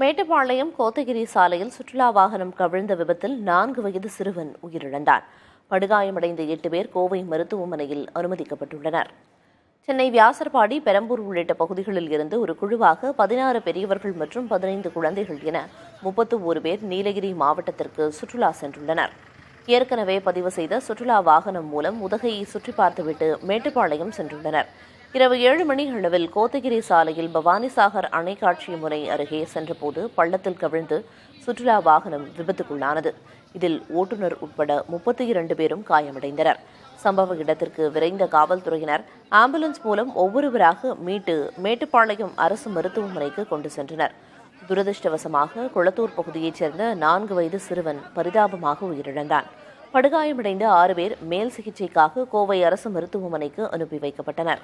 மேட்டுப்பாளையம் கோத்தகிரி சாலையில் சுற்றுலா வாகனம் கவிழ்ந்த விபத்தில் 4 வயது சிறுவன் உயிரிழந்தான். படுகாயமடைந்த 8 பேர் கோவை மருத்துவமனையில் அனுமதிக்கப்பட்டுள்ளனர். சென்னை வியாசர்பாடி, பெரம்பூர் உள்ளிட்ட பகுதிகளில் இருந்து ஒரு குழுவாக 16 பெரியவர்கள் மற்றும் 15 குழந்தைகள் என 31 பேர் நீலகிரி மாவட்டத்திற்கு சுற்றுலா சென்றுள்ளனர். ஏற்கனவே பதிவு செய்த சுற்றுலா வாகனம் மூலம் உதகையை சுற்றி பார்த்துவிட்டு மேட்டுப்பாளையம் சென்றுள்ளனர். இரவு 7 மணி அளவில் கோத்தகிரி சாலையில் பவானிசாகர் அணை காட்சி முனை அருகே சென்றபோது பள்ளத்தில் கவிழ்ந்து சுற்றுலா வாகனம் விபத்துக்குள்ளானது. இதில் ஓட்டுநர் உட்பட 32 பேரும் காயமடைந்தனர். சம்பவ இடத்திற்கு விரைந்த காவல்துறையினர் ஆம்புலன்ஸ் மூலம் ஒவ்வொருவராக மீட்டு மேட்டுப்பாளையம் அரசு மருத்துவமனைக்கு கொண்டு சென்றனர். துரதிருஷ்டவசமாக குளத்தூர் பகுதியைச் சேர்ந்த 4 வயது சிறுவன் பரிதாபமாக உயிரிழந்தான். படுகாயமடைந்த 6 பேர் மேல் சிகிச்சைக்காக கோவை அரசு மருத்துவமனைக்கு அனுப்பி வைக்கப்பட்டனர்.